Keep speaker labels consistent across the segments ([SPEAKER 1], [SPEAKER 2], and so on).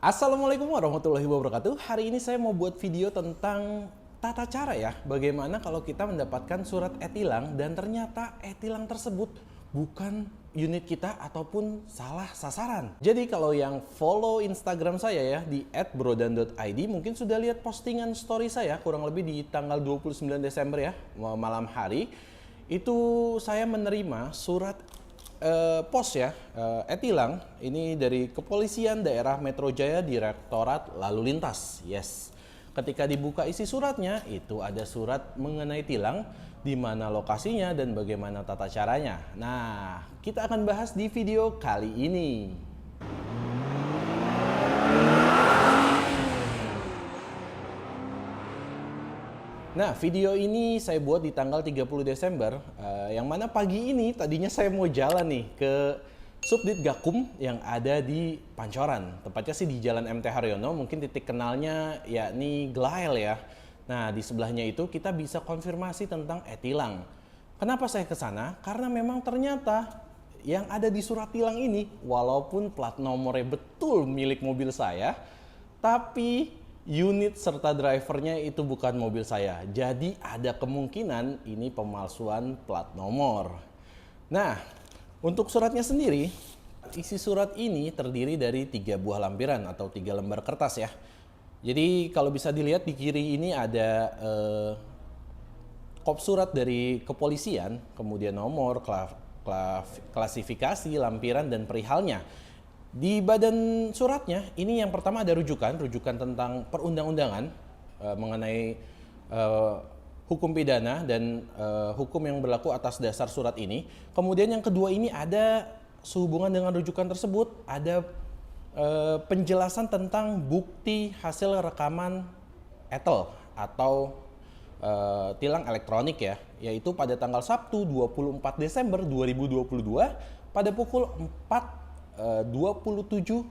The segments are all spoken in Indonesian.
[SPEAKER 1] Assalamualaikum warahmatullahi wabarakatuh. Hari ini saya mau buat video tentang tata cara ya, bagaimana kalau kita mendapatkan surat e-tilang dan ternyata e-tilang tersebut bukan unit kita ataupun salah sasaran. Jadi kalau yang follow Instagram saya ya di @brodan.id mungkin sudah lihat postingan story saya kurang lebih di tanggal 29 Desember ya, malam hari. Itu saya menerima surat pos ya, e-tilang ini dari Kepolisian Daerah Metro Jaya Direktorat Lalu Lintas. Yes. Ketika dibuka isi suratnya, itu ada surat mengenai tilang, di mana lokasinya dan bagaimana tata caranya. Nah, kita akan bahas di video kali ini. Nah, video ini saya buat di tanggal 30 Desember, yang mana pagi ini tadinya saya mau jalan nih ke Subdit Gakum yang ada di Pancoran. Tepatnya sih di Jalan MT Haryono, mungkin titik kenalnya yakni Glael ya. Nah, di sebelahnya itu kita bisa konfirmasi tentang e-tilang. Kenapa saya ke sana? Karena memang ternyata yang ada di surat tilang ini, walaupun plat nomornya betul milik mobil saya, tapi unit serta drivernya itu bukan mobil saya. Jadi ada kemungkinan ini pemalsuan plat nomor. Nah, untuk suratnya sendiri, isi surat ini terdiri dari 3 buah lampiran atau 3 lembar kertas ya. Jadi kalau bisa dilihat di kiri ini ada kop surat dari kepolisian, kemudian nomor, klasifikasi, lampiran, dan perihalnya. Di badan suratnya, ini yang pertama ada rujukan tentang perundang-undangan mengenai hukum pidana dan hukum yang berlaku atas dasar surat ini. Kemudian yang kedua ini ada sehubungan dengan rujukan tersebut, ada penjelasan tentang bukti hasil rekaman ETL atau tilang elektronik ya, yaitu pada tanggal Sabtu 24 Desember 2022 pada pukul 27.51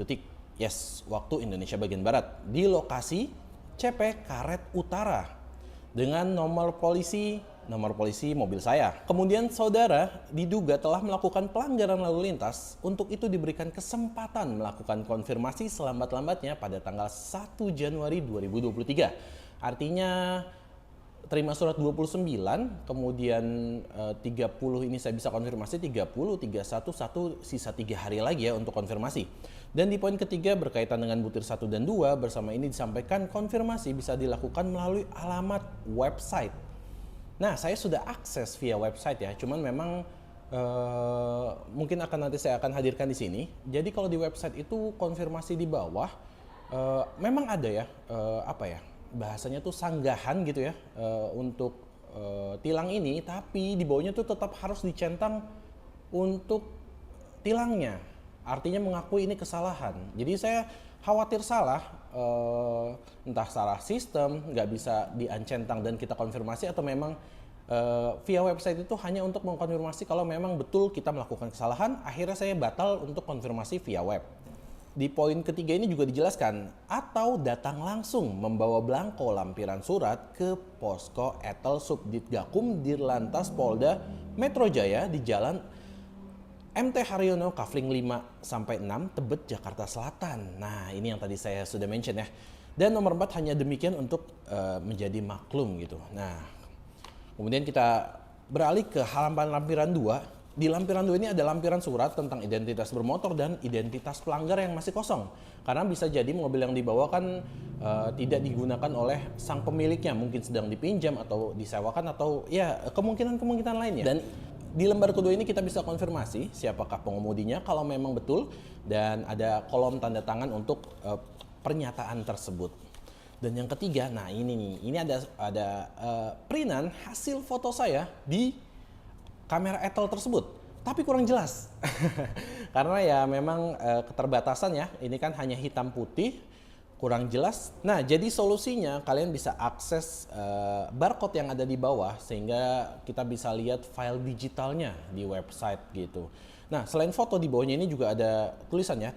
[SPEAKER 1] detik. Yes, waktu Indonesia bagian Barat di lokasi CP Karet Utara dengan nomor polisi mobil saya. Kemudian saudara diduga telah melakukan pelanggaran lalu lintas. Untuk itu diberikan kesempatan melakukan konfirmasi selambat-lambatnya pada tanggal 1 Januari 2023. Artinya terima surat 29, kemudian 30 ini saya bisa konfirmasi, 30, 31, 1, sisa 3 hari lagi ya untuk konfirmasi. Dan di poin ketiga berkaitan dengan butir 1 dan 2, bersama ini disampaikan konfirmasi bisa dilakukan melalui alamat website. Nah, saya sudah akses via website ya, cuman memang mungkin nanti saya akan hadirkan di sini. Jadi kalau di website itu konfirmasi di bawah, memang ada ya, bahasanya tuh sanggahan gitu ya untuk tilang ini, tapi di bawahnya tuh tetap harus dicentang untuk tilangnya, artinya mengakui ini kesalahan. Jadi saya khawatir salah, entah salah sistem, nggak bisa diancentang dan kita konfirmasi, atau memang via website itu hanya untuk mengkonfirmasi kalau memang betul kita melakukan kesalahan. Akhirnya saya batal untuk konfirmasi via web. Di poin ketiga ini juga dijelaskan, atau datang langsung membawa belangko lampiran surat ke posko ETL Subdit Gakum Dirlantas Polda Metro Jaya di Jalan MT Haryono Kafling 5-6 Tebet, Jakarta Selatan. Nah, ini yang tadi saya sudah mention ya. Dan nomor 4 hanya demikian untuk menjadi maklum gitu. Nah, kemudian kita beralih ke halaman lampiran 2. Di lampiran 2 ini ada lampiran surat tentang identitas bermotor dan identitas pelanggar yang masih kosong. Karena bisa jadi mobil yang dibawa kan tidak digunakan oleh sang pemiliknya, mungkin sedang dipinjam atau disewakan atau ya kemungkinan-kemungkinan lainnya. Dan di lembar kedua ini kita bisa konfirmasi siapakah pengemudinya kalau memang betul, dan ada kolom tanda tangan untuk pernyataan tersebut. Dan yang ketiga, nah ini ada printan hasil foto saya di kamera ETL tersebut, tapi kurang jelas karena ya memang keterbatasan ya, ini kan hanya hitam putih, kurang jelas. Nah, jadi solusinya kalian bisa akses barcode yang ada di bawah sehingga kita bisa lihat file digitalnya di website gitu. Nah, selain foto, di bawahnya ini juga ada tulisannya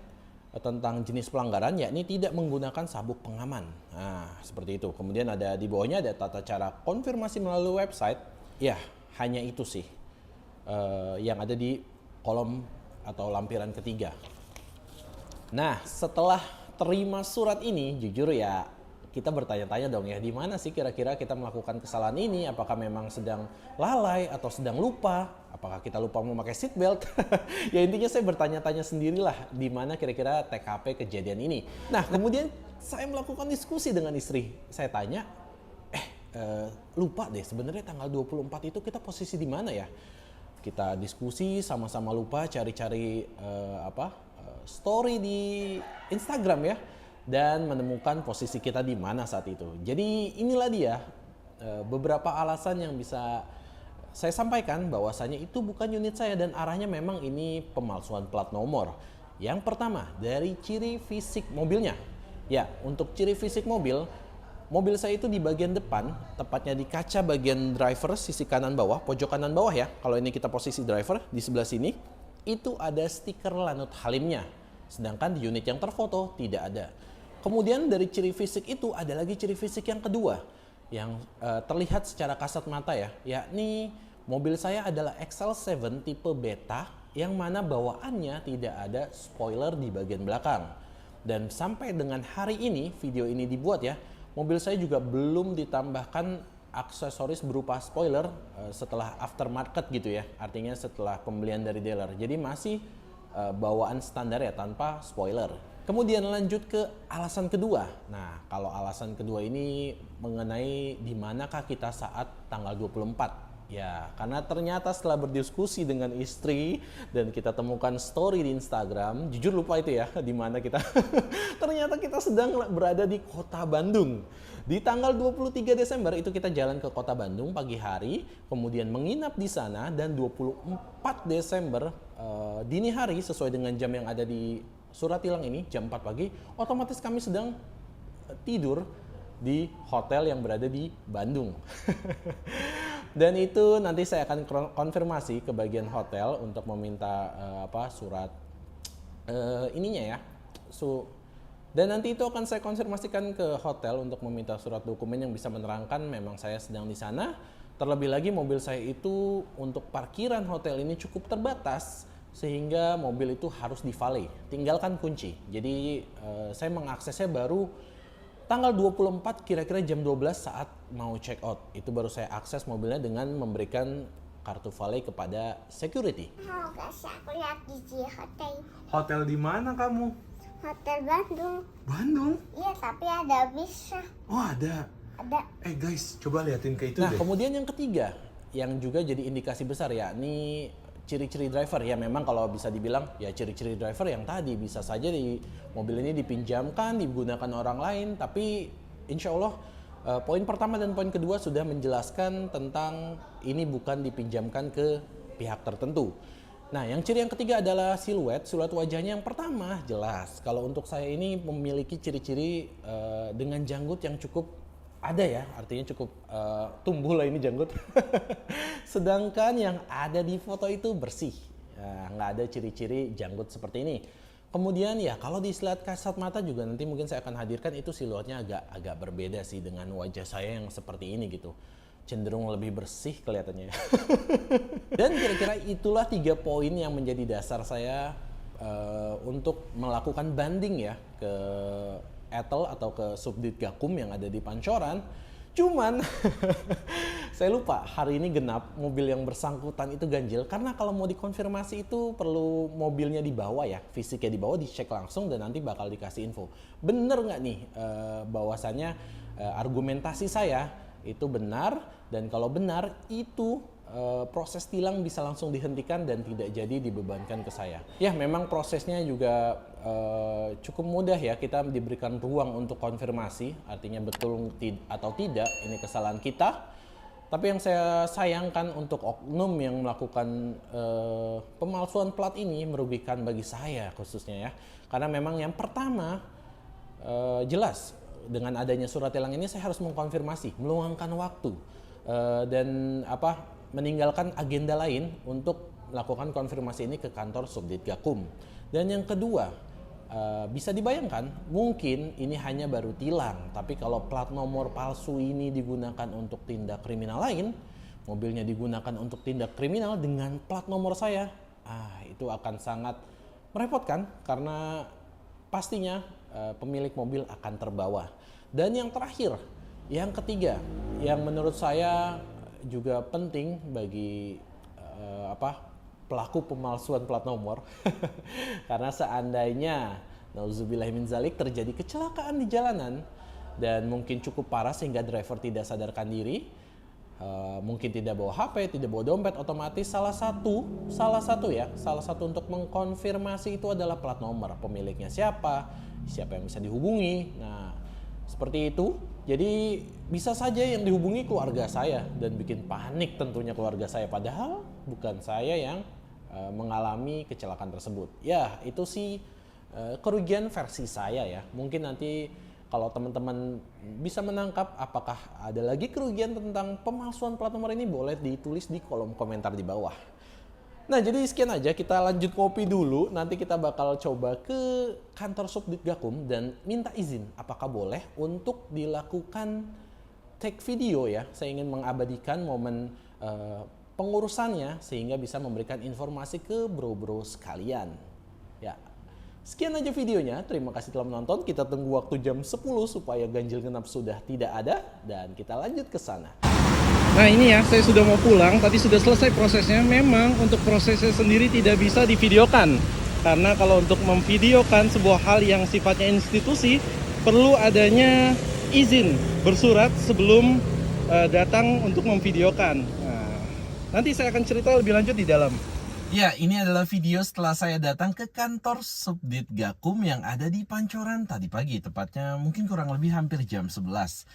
[SPEAKER 1] tentang jenis pelanggaran, yakni tidak menggunakan sabuk pengaman. Nah, seperti itu. Kemudian ada di bawahnya ada tata cara konfirmasi melalui website. Ya, hanya itu sih yang ada di kolom atau lampiran ketiga. Nah, setelah terima surat ini, jujur ya kita bertanya-tanya dong ya, di mana sih kira-kira kita melakukan kesalahan ini? Apakah memang sedang lalai atau sedang lupa? Apakah kita lupa memakai seat belt? Ya intinya saya bertanya-tanya sendirilah di mana kira-kira TKP kejadian ini. Nah, kemudian saya melakukan diskusi dengan istri. Saya tanya, lupa deh sebenarnya tanggal 24 itu kita posisi di mana ya? Kita diskusi sama-sama lupa cari-cari story di Instagram ya, dan menemukan posisi kita di mana saat itu. Jadi inilah dia beberapa alasan yang bisa saya sampaikan bahwasanya itu bukan unit saya dan arahnya memang ini pemalsuan plat nomor. Yang pertama dari ciri fisik mobilnya. Ya, untuk ciri fisik mobil saya itu di bagian depan, tepatnya di kaca bagian driver sisi kanan bawah, pojok kanan bawah ya. Kalau ini kita posisi driver di sebelah sini, itu ada stiker Lanut Halimnya. Sedangkan di unit yang terfoto tidak ada. Kemudian dari ciri fisik itu ada lagi ciri fisik yang kedua yang terlihat secara kasat mata ya, yakni mobil saya adalah XL7 tipe beta yang mana bawaannya tidak ada spoiler di bagian belakang. Dan sampai dengan hari ini video ini dibuat ya, mobil saya juga belum ditambahkan aksesoris berupa spoiler setelah aftermarket gitu ya. Artinya setelah pembelian dari dealer. Jadi masih bawaan standar ya tanpa spoiler. Kemudian lanjut ke alasan kedua. Nah, kalau alasan kedua ini mengenai di manakah kita saat tanggal 24. Ya, karena ternyata setelah berdiskusi dengan istri dan kita temukan story di Instagram, jujur lupa itu ya, di mana kita ternyata kita sedang berada di kota Bandung. Di tanggal 23 Desember itu kita jalan ke kota Bandung pagi hari, kemudian menginap di sana, dan 24 Desember dini hari sesuai dengan jam yang ada di surat tilang ini, jam 4 pagi, otomatis kami sedang tidur di hotel yang berada di Bandung. Dan itu nanti saya akan konfirmasi ke bagian hotel untuk meminta surat ininya ya. Dan nanti itu akan saya konfirmasikan ke hotel untuk meminta surat dokumen yang bisa menerangkan memang saya sedang di sana. Terlebih lagi mobil saya itu untuk parkiran hotel ini cukup terbatas sehingga mobil itu harus di valet, tinggalkan kunci. Jadi saya mengaksesnya baru tanggal 24 kira-kira jam 12 saat mau check out. Itu baru saya akses mobilnya dengan memberikan kartu valet kepada security.
[SPEAKER 2] Oh, guys, aku lihat di hotel.
[SPEAKER 1] Hotel di mana kamu?
[SPEAKER 2] Hotel Bandung.
[SPEAKER 1] Bandung?
[SPEAKER 2] Iya, tapi ada bisnya.
[SPEAKER 1] Oh, ada.
[SPEAKER 2] Ada.
[SPEAKER 3] Guys, coba liatin ke itu
[SPEAKER 1] Nah,
[SPEAKER 3] deh.
[SPEAKER 1] kemudian yang ketiga yang juga jadi indikasi besar yakni ciri-ciri driver. Ya memang kalau bisa dibilang ya ciri-ciri driver yang tadi bisa saja di mobil ini dipinjamkan, digunakan orang lain, tapi insya Allah poin pertama dan poin kedua sudah menjelaskan tentang ini bukan dipinjamkan ke pihak tertentu. Nah, yang ciri yang ketiga adalah siluet wajahnya. Yang pertama jelas kalau untuk saya ini memiliki ciri-ciri dengan janggut yang cukup ada ya, artinya cukup tumbuh lah ini janggut. Sedangkan yang ada di foto itu bersih, nggak ada ciri-ciri janggut seperti ini. Kemudian ya kalau dilihat kasat mata juga nanti mungkin saya akan hadirkan itu siluetnya agak berbeda sih dengan wajah saya yang seperti ini gitu. Cenderung lebih bersih kelihatannya. Dan kira-kira itulah 3 poin yang menjadi dasar saya untuk melakukan banding ya ke Etel atau ke Subdit Gakum yang ada di Pancoran. Cuman saya lupa hari ini genap mobil yang bersangkutan itu ganjil, karena kalau mau dikonfirmasi itu perlu mobilnya dibawa ya, fisiknya dibawa, dicek langsung dan nanti bakal dikasih info. Bener nggak nih bahwasannya argumentasi saya itu benar, dan kalau benar itu proses tilang bisa langsung dihentikan dan tidak jadi dibebankan ke saya. Ya memang prosesnya juga cukup mudah ya, kita diberikan ruang untuk konfirmasi, artinya betul atau tidak ini kesalahan kita. Tapi yang saya sayangkan untuk oknum yang melakukan pemalsuan plat ini merugikan bagi saya khususnya ya. Karena memang yang pertama jelas dengan adanya surat tilang ini saya harus mengkonfirmasi, meluangkan waktu dan meninggalkan agenda lain untuk melakukan konfirmasi ini ke kantor Subdit Gakum. Dan yang kedua, bisa dibayangkan mungkin ini hanya baru tilang, tapi kalau plat nomor palsu ini digunakan untuk tindak kriminal lain, mobilnya digunakan untuk tindak kriminal dengan plat nomor saya, itu akan sangat merepotkan karena pastinya pemilik mobil akan terbawa. Dan yang terakhir, yang ketiga, yang menurut saya juga penting bagi pelaku pemalsuan plat nomor, karena seandainya nauzubillah min zalik terjadi kecelakaan di jalanan dan mungkin cukup parah sehingga driver tidak sadarkan diri, mungkin tidak bawa HP, tidak bawa dompet, otomatis salah satu untuk mengkonfirmasi itu adalah plat nomor, pemiliknya siapa yang bisa dihubungi. Nah, seperti itu. Jadi bisa saja yang dihubungi keluarga saya dan bikin panik tentunya keluarga saya, padahal bukan saya yang mengalami kecelakaan tersebut. Ya, itu sih kerugian versi saya ya. Mungkin nanti kalau teman-teman bisa menangkap apakah ada lagi kerugian tentang pemalsuan plat nomor ini, boleh ditulis di kolom komentar di bawah. Nah, jadi sekian aja, kita lanjut kopi dulu. Nanti kita bakal coba ke kantor Subdit Gakum dan minta izin apakah boleh untuk dilakukan take video ya. Saya ingin mengabadikan momen pengurusannya sehingga bisa memberikan informasi ke bro-bro sekalian. Ya, sekian aja videonya. Terima kasih telah menonton. Kita tunggu waktu jam 10 supaya ganjil genap sudah tidak ada dan kita lanjut ke sana.
[SPEAKER 4] Nah ini ya, saya sudah mau pulang, tadi sudah selesai prosesnya. Memang untuk prosesnya sendiri tidak bisa divideokan, karena kalau untuk memvideokan sebuah hal yang sifatnya institusi, perlu adanya izin bersurat sebelum datang untuk memvideokan. Nah, nanti saya akan cerita lebih lanjut di dalam.
[SPEAKER 1] Ya, ini adalah video setelah saya datang ke kantor Subdit Gakum yang ada di Pancoran tadi pagi, tepatnya mungkin kurang lebih hampir jam 11.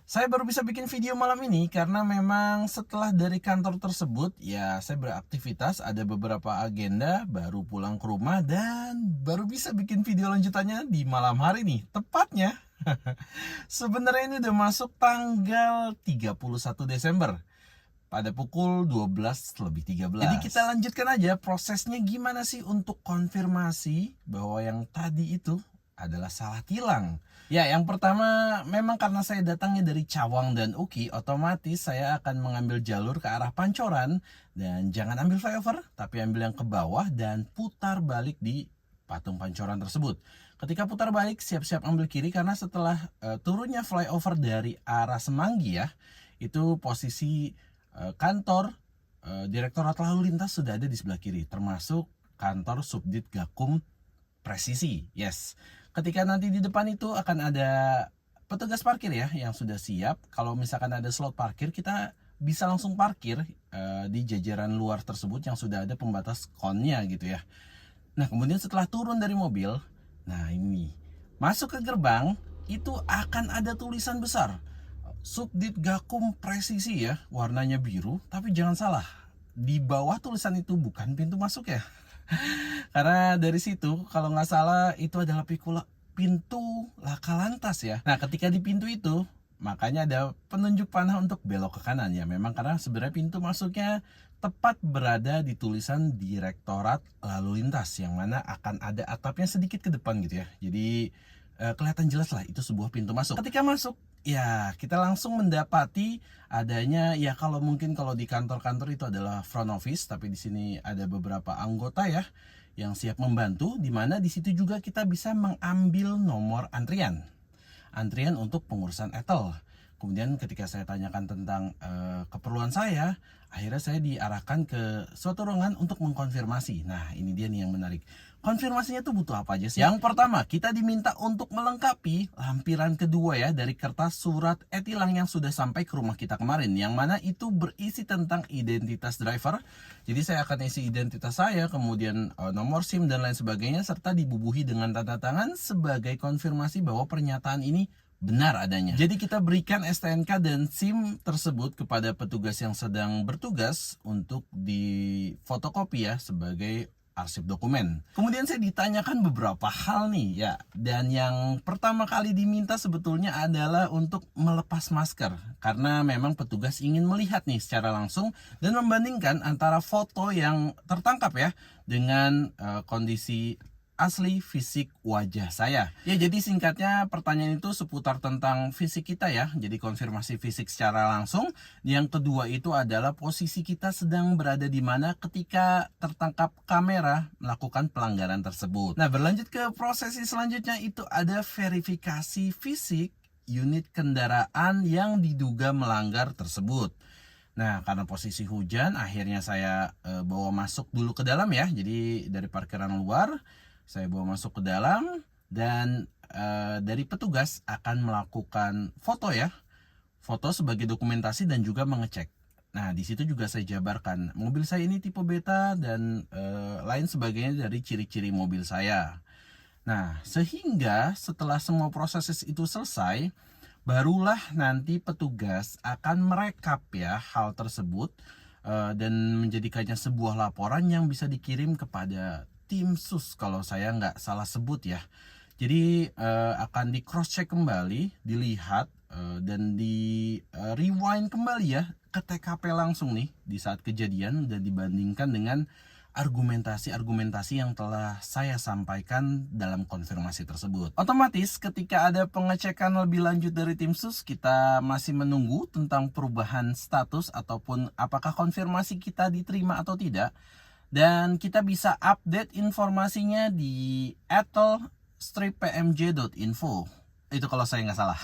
[SPEAKER 1] Saya baru bisa bikin video malam ini karena memang setelah dari kantor tersebut ya saya beraktivitas, ada beberapa agenda, baru pulang ke rumah dan baru bisa bikin video lanjutannya di malam hari nih. Tepatnya sebenarnya ini udah masuk tanggal 31 Desember pada pukul 12:13. Jadi kita lanjutkan aja prosesnya gimana sih untuk konfirmasi bahwa yang tadi itu adalah salah tilang. Ya, yang pertama memang karena saya datangnya dari Cawang dan Uki, otomatis saya akan mengambil jalur ke arah Pancoran dan jangan ambil flyover, tapi ambil yang ke bawah dan putar balik di patung Pancoran tersebut. Ketika putar balik, siap-siap ambil kiri karena setelah turunnya flyover dari arah Semanggi ya, itu posisi kantor Direktorat Lalu Lintas sudah ada di sebelah kiri, termasuk kantor Subdit Gakum Presisi. Yes. Ketika nanti di depan itu akan ada petugas parkir ya yang sudah siap. Kalau misalkan ada slot parkir, kita bisa langsung parkir di jajaran luar tersebut yang sudah ada pembatas konnya gitu ya. Nah, kemudian setelah turun dari mobil, nah ini masuk ke gerbang, itu akan ada tulisan besar Subdit Gakum Presisi ya, warnanya biru. Tapi jangan salah, di bawah tulisan itu bukan pintu masuk ya. Karena dari situ kalau nggak salah itu adalah pintu laka lantas ya. Nah, ketika di pintu itu makanya ada penunjuk panah untuk belok ke kanan ya. Memang karena sebenarnya pintu masuknya tepat berada di tulisan Direktorat Lalu Lintas yang mana akan ada atapnya sedikit ke depan gitu ya. Jadi kelihatan jelas lah itu sebuah pintu masuk. Ketika masuk ya kita langsung mendapati adanya ya, kalau mungkin kalau di kantor-kantor itu adalah front office, tapi di sini ada beberapa anggota ya yang siap membantu, di mana di situ juga kita bisa mengambil nomor antrian untuk pengurusan etel. Kemudian ketika saya tanyakan tentang keperluan saya, akhirnya saya diarahkan ke suatu ruangan untuk mengkonfirmasi. Nah, ini dia nih yang menarik. Konfirmasinya tuh butuh apa aja sih? Yang pertama, kita diminta untuk melengkapi lampiran kedua ya dari kertas surat e-tilang yang sudah sampai ke rumah kita kemarin, yang mana itu berisi tentang identitas driver. Jadi saya akan isi identitas saya, kemudian nomor SIM dan lain sebagainya, serta dibubuhi dengan tanda tangan sebagai konfirmasi bahwa pernyataan ini benar adanya. Jadi kita berikan STNK dan SIM tersebut kepada petugas yang sedang bertugas untuk difotokopi ya sebagai arsip dokumen. Kemudian saya ditanyakan beberapa hal nih ya. Dan yang pertama kali diminta sebetulnya adalah untuk melepas masker. Karena memang petugas ingin melihat nih secara langsung dan membandingkan antara foto yang tertangkap ya dengan kondisi asli fisik wajah saya. Ya, jadi singkatnya pertanyaan itu seputar tentang fisik kita ya. Jadi konfirmasi fisik secara langsung. Yang kedua itu adalah posisi kita sedang berada di mana ketika tertangkap kamera melakukan pelanggaran tersebut. Nah, berlanjut ke prosesi selanjutnya itu ada verifikasi fisik unit kendaraan yang diduga melanggar tersebut. Nah, karena posisi hujan, akhirnya saya bawa masuk dulu ke dalam ya. Jadi dari parkiran luar, saya bawa masuk ke dalam dan dari petugas akan melakukan foto ya. Foto sebagai dokumentasi dan juga mengecek. Nah, di situ juga saya jabarkan mobil saya ini tipe beta dan lain sebagainya dari ciri-ciri mobil saya. Nah, sehingga setelah semua proses itu selesai, barulah nanti petugas akan merekap ya hal tersebut dan menjadikannya sebuah laporan yang bisa dikirim kepada tim sus kalau saya nggak salah sebut ya. Jadi akan di cross check kembali, dilihat dan di rewind kembali ya ke TKP langsung nih di saat kejadian dan dibandingkan dengan argumentasi-argumentasi yang telah saya sampaikan dalam konfirmasi tersebut. Otomatis ketika ada pengecekan lebih lanjut dari tim sus, kita masih menunggu tentang perubahan status ataupun apakah konfirmasi kita diterima atau tidak. Dan kita bisa update informasinya di etel-pmj.info. Itu kalau saya nggak salah.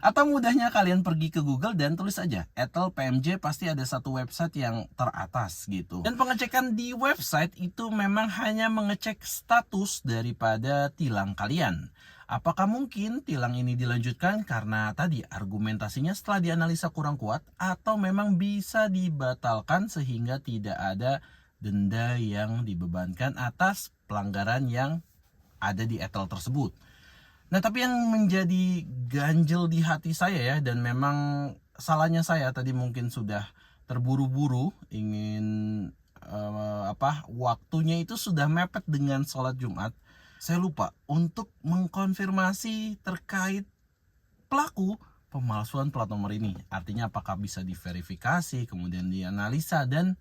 [SPEAKER 1] Atau mudahnya kalian pergi ke Google dan tulis aja Etel PMJ, pasti ada satu website yang teratas gitu. Dan pengecekan di website itu memang hanya mengecek status daripada tilang kalian. Apakah mungkin tilang ini dilanjutkan karena tadi argumentasinya setelah dianalisa kurang kuat, atau memang bisa dibatalkan sehingga tidak ada denda yang dibebankan atas pelanggaran yang ada di Etel tersebut. Nah, tapi yang menjadi ganjel di hati saya ya, dan memang salahnya saya tadi mungkin sudah terburu-buru ingin waktunya itu sudah mepet dengan sholat Jumat. Saya lupa untuk mengkonfirmasi terkait pelaku pemalsuan plat nomor ini. Artinya apakah bisa diverifikasi, kemudian dianalisa dan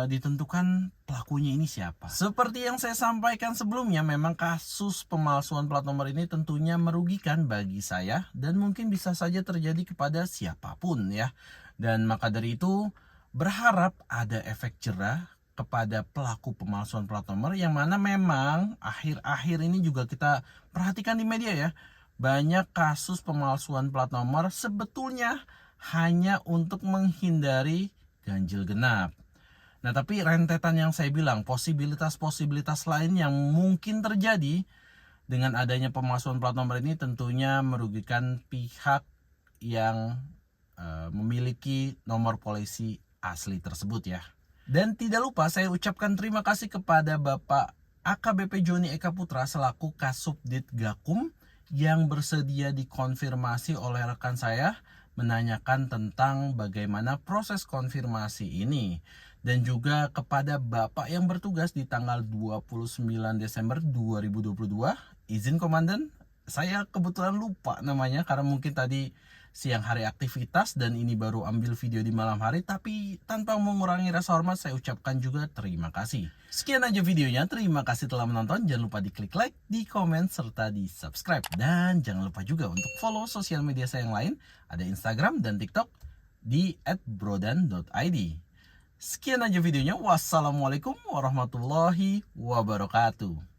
[SPEAKER 1] ditentukan pelakunya ini siapa. Seperti yang saya sampaikan sebelumnya, memang kasus pemalsuan plat nomor ini tentunya merugikan bagi saya dan mungkin bisa saja terjadi kepada siapapun ya. Dan maka dari itu berharap ada efek jerah kepada pelaku pemalsuan plat nomor, yang mana memang akhir-akhir ini juga kita perhatikan di media ya. Banyak kasus pemalsuan plat nomor sebetulnya hanya untuk menghindari ganjil genap. Nah, tapi rentetan yang saya bilang, posibilitas-posibilitas lain yang mungkin terjadi dengan adanya pemalsuan plat nomor ini tentunya merugikan pihak yang memiliki nomor polisi asli tersebut ya. Dan tidak lupa saya ucapkan terima kasih kepada Bapak AKBP Joni Eka Putra selaku Kasubdit Gakum yang bersedia dikonfirmasi oleh rekan saya menanyakan tentang bagaimana proses konfirmasi ini. Dan juga kepada Bapak yang bertugas di tanggal 29 Desember 2022, izin komandan, saya kebetulan lupa namanya karena mungkin tadi siang hari aktivitas dan ini baru ambil video di malam hari, tapi tanpa mengurangi rasa hormat saya ucapkan juga terima kasih. Sekian aja videonya, terima kasih telah menonton, jangan lupa diklik like, di komen, serta di subscribe. Dan jangan lupa juga untuk follow sosial media saya yang lain, ada Instagram dan TikTok di @brodan.id. Sekian aja videonya. Wassalamualaikum warahmatullahi wabarakatuh.